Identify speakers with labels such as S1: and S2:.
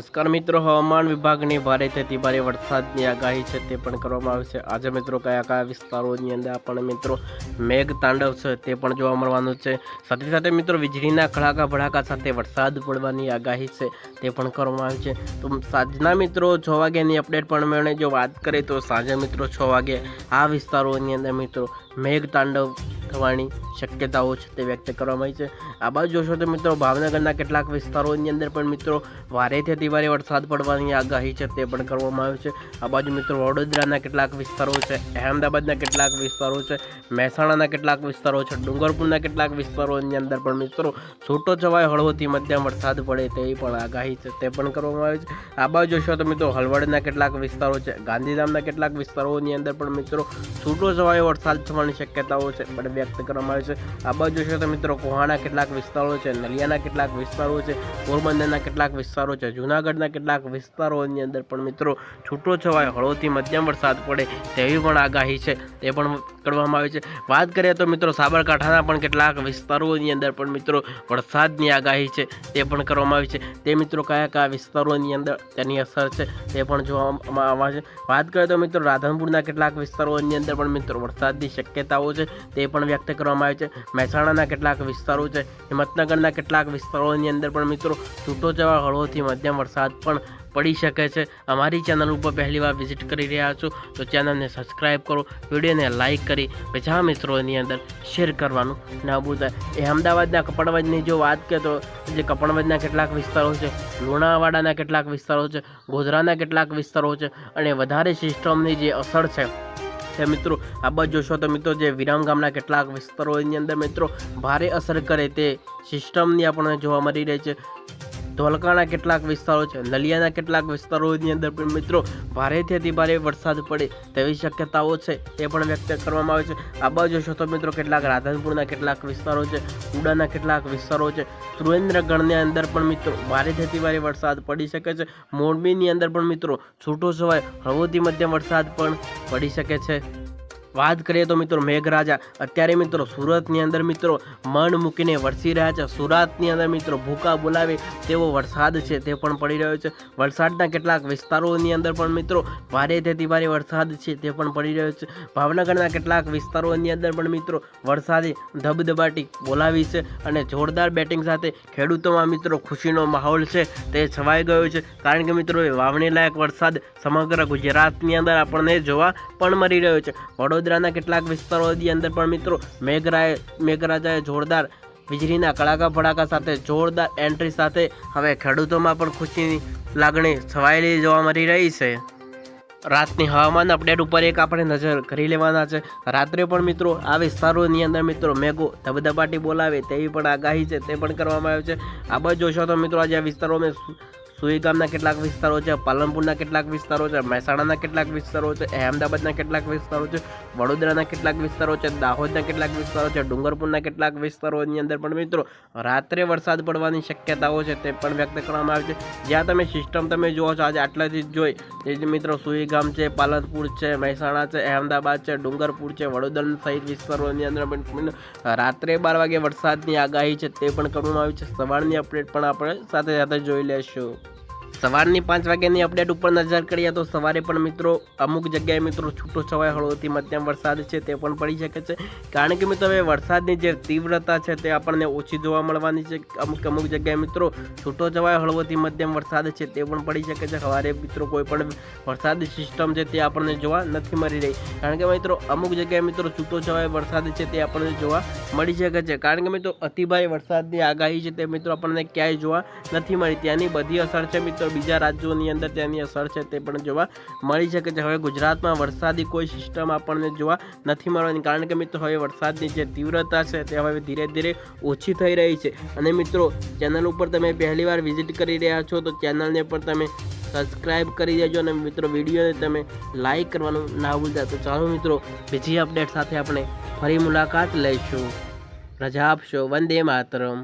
S1: નમસ્કાર મિત્રો, હવામાન વિભાગની ભારેથી અતિ ભારે વરસાદની આગાહી છે તે પણ કરવામાં આવી છે। આજે મિત્રો કયા કયા વિસ્તારોની અંદર આપણને મિત્રો મેઘ તાંડવ છે તે પણ જોવા મળવાનું છે। સાથે સાથે મિત્રો વીજળીના કડાકા ભડાકા સાથે વરસાદ પડવાની આગાહી છે તે પણ કરવામાં આવી છે। તો સાંજના મિત્રો 6 વાગ્યાની અપડેટ પ્રમાણે જો વાત કરીએ તો સાંજે મિત્રો 6 વાગે આ વિસ્તારોની અંદર મિત્રો મેઘ તાંડવ થવાની શક્યતાઓ છે તે વ્યક્ત કરવામાં આવી છે। આ બાજુ જોશો તો મિત્રો ભાવનગરના કેટલાક વિસ્તારોની અંદર પણ મિત્રો ભારેથી અતિ ભારે વરસાદ પડવાની આગાહી છે તે પણ કરવામાં આવી છે। આ બાજુ મિત્રો વડોદરાના કેટલાક વિસ્તારો છે, અહેમદાબાદના કેટલાક વિસ્તારો છે, મહેસાણાના કેટલાક વિસ્તારો છે, ડુંગરપુરના કેટલાક વિસ્તારોની અંદર પણ મિત્રો છૂટો છવાયો હળવોથી મધ્યમ વરસાદ પડે તેવી પણ આગાહી છે તે પણ કરવામાં આવી છે। આ બાજુ જોશો તો મિત્રો હળવદના કેટલાક વિસ્તારો છે, ગાંધીધામના કેટલાક વિસ્તારોની અંદર પણ મિત્રો છૂટો છવાયો વરસાદ થવાની શક્યતાઓ છે પણ વ્યક્ત કરવામાં આવે છે। આ બાજુ જોશો તો મિત્રો કોહાના કેટલાક વિસ્તારો છે, નલિયાના કેટલાક વિસ્તારો છે, પોરબંદરના કેટલાક વિસ્તારો છે, જૂનાગઢના કેટલાક વિસ્તારોની અંદર પણ મિત્રો છૂટો છવાયો હળવોથી મધ્યમ વરસાદ પડે તેવી પણ આગાહી છે તે પણ કરવામાં આવી છે। વાત કરીએ તો મિત્રો સાબરકાંઠાના પણ કેટલાક વિસ્તારોની અંદર પણ મિત્રો વરસાદની આગાહી છે તે પણ કરવામાં આવી છે। તે મિત્રો કયા કયા વિસ્તારોની અંદર તેની અસર છે તે પણ જોવામાં આવે છે। વાત કરીએ તો મિત્રો રાધનપુરના કેટલાક વિસ્તારોની અંદર પણ મિત્રો વરસાદની શક્યતાઓ છે તે પણ વ્યક્ત કરવામાં આવે છે। મહેસાણાના કેટલાક વિસ્તારો છે, હિંમતનગરના કેટલાક વિસ્તારોની અંદર પણ મિત્રો છૂટો છવાયો હળવોથી મધ્યમ વરસાદ પણ પડી શકે છે। અમારી ચેનલ ઉપર પહેલીવાર વિઝિટ કરી રહ્યા છો તો ચેનલને સબસ્ક્રાઈબ કરો, વિડીયોને લાઇક કરી બીજા મિત્રોની અંદર શેર કરવાનું ના ભૂલતા। અમદાવાદના કપડવંજની જો વાત કરીએ તો જે કપડવંજના કેટલાક વિસ્તારો છે, લુણાવાડાના કેટલાક વિસ્તારો છે, ગોધરાના કેટલાક વિસ્તારો છે અને વધારે સિસ્ટમની જે અસર છે તે મિત્રો આ બાજુ જોશો તો મિત્રો જે વિરામ ગામના કેટલાક વિસ્તારોની અંદર મિત્રો ભારે અસર કરે તે સિસ્ટમની આપણને જોવા મળી રહી છે। ધોલકાના કેટલાક વિસ્તારો છે, નલિયાના કેટલાક વિસ્તારોની અંદર પણ મિત્રો ભારેથી અતિ ભારે વરસાદ પડે તેવી શક્યતાઓ છે તે પણ વ્યક્ત કરવામાં આવે છે। આ બાજુ જોશો તો મિત્રો કેટલાક રાધનપુરના કેટલાક વિસ્તારો છે, ઉડાના કેટલાક વિસ્તારો છે, સુરેન્દ્રગઢની અંદર પણ મિત્રો ભારેથી અતિ ભારે વરસાદ પડી શકે છે। મોરબીની અંદર પણ મિત્રો છૂટો છવાયો હળવોથી મધ્યમ વરસાદ પણ પડી શકે છે। વાત કરીએ તો મિત્રો મેઘરાજા અત્યારે મિત્રો સુરતની અંદર મિત્રો મન મૂકીને વરસી રહ્યા છે। સુરતની અંદર મિત્રો ભૂકા બોલાવે તેવો વરસાદ છે તે પણ પડી રહ્યો છે। વલસાડના કેટલાક વિસ્તારોની અંદર પણ મિત્રો ભારેથી ભારે વરસાદ છે તે પણ પડી રહ્યો છે। ભાવનગરના કેટલાક વિસ્તારોની અંદર પણ મિત્રો વરસાદે ધબધબાટી બોલાવી છે અને જોરદાર બેટિંગ સાથે ખેડૂતોમાં મિત્રો ખુશીનો માહોલ છે તે છવાઈ ગયો છે, કારણ કે મિત્રો વાવણી લાયક વરસાદ સમગ્ર ગુજરાતની અંદર આપણને જોવા પણ મળી રહ્યો છે। વડોદરાના કેટલાક વિસ્તારોની અંદર પણ મિત્રો મેઘરાજાએ જોરદાર વીજળીના કડાકા ભડાકા સાથે જોરદાર એન્ટ્રી સાથે હવે ખેડૂતોમાં પણ ખુશીની લાગણી છવાયેલી જોવા મળી રહી છે। રાતની હવામાન અપડેટ ઉપર એક આપણે નજર કરી લેવાના છે। રાત્રે પણ મિત્રો આ વિસ્તારોની અંદર મિત્રો મેઘો ધબધબાટી બોલાવે તેવી પણ આગાહી છે તે પણ કરવામાં આવે છે। આ બાજુ જોશો તો મિત્રો આજે આ વિસ્તારોમાં સુઈ ગામના કેટલાક વિસ્તારો છે, પાલનપુરના કેટલાક વિસ્તારો છે, મહેસાણાના કેટલાક વિસ્તારો છે, અહેમદાબાદના કેટલાક વિસ્તારો છે, વડોદરાના કેટલાક વિસ્તારો છે, દાહોદના કેટલાક વિસ્તારો છે, ડુંગરપુરના કેટલાક વિસ્તારોની અંદર પણ મિત્રો રાત્રે વરસાદ પડવાની શક્યતાઓ છે તે પણ વ્યક્ત કરવામાં આવે છે। જ્યાં તમે સિસ્ટમ તમે જુઓ છો આજે આટલાથી જ જોઈ જે મિત્રો સુઈ ગામ છે, પાલનપુર છે, મહેસાણા છે, અહેમદાબાદ છે, ડુંગરપુર છે, વડોદરા સહિત વિસ્તારોની અંદર પણ રાત્રે 12 વાગે વરસાદની આગાહી છે તે પણ કરવામાં આવી છે। સવારની અપડેટ પણ આપણે સાથે સાથે જોઈ લેશું। સવારની 5 વાગ્યાની અપડેટ ઉપર નજર કરીએ તો સવારે પણ મિત્રો અમુક જગ્યાએ મિત્રો છૂટો છવાયો હળવોથી મધ્યમ વરસાદ છે તે પણ પડી શકે છે, કારણ કે મિત્રો હવે વરસાદની જે તીવ્રતા છે તે આપણને ઓછી જોવા મળવાની છે। અમુક જગ્યાએ મિત્રો છૂટો છવાયો હળવોથી મધ્યમ વરસાદ છે તે પણ પડી શકે છે। સવારે મિત્રો કોઈ પણ વરસાદી સિસ્ટમ છે તે આપણને જોવા નથી મળી રહી, કારણ કે મિત્રો અમુક જગ્યાએ મિત્રો છૂટો છવાયો વરસાદ છે તે આપણને જોવા મળી શકે છે, કારણ કે મિત્રો અતિભારે વરસાદની આગાહી છે તે મિત્રો આપણને ક્યાંય જોવા નથી મળી। ત્યાંની બધી અસર છે મિત્રો બીજા રાજ્યોની અંદર તેની અસર છે તે પણ જોવા મળી શકે છે। હવે ગુજરાતમાં વરસાદી કોઈ સિસ્ટમ આપણને જોવા નથી મળવાની, કારણ કે મિત્રો હવે વરસાદની જે તીવ્રતા છે તે હવે ધીરે ધીરે ઓછી થઈ રહી છે। અને મિત્રો ચેનલ ઉપર તમે પહેલીવાર વિઝિટ કરી રહ્યા છો તો ચેનલને પણ તમે સબસ્ક્રાઈબ કરી દેજો અને મિત્રો વિડીયોને તમે લાઈક કરવાનું ના ભૂલતા। તો ચાલો મિત્રો બીજી અપડેટ સાથે આપણે ફરી મુલાકાત લઈશું। રજા આપશો। વંદે માતરમ।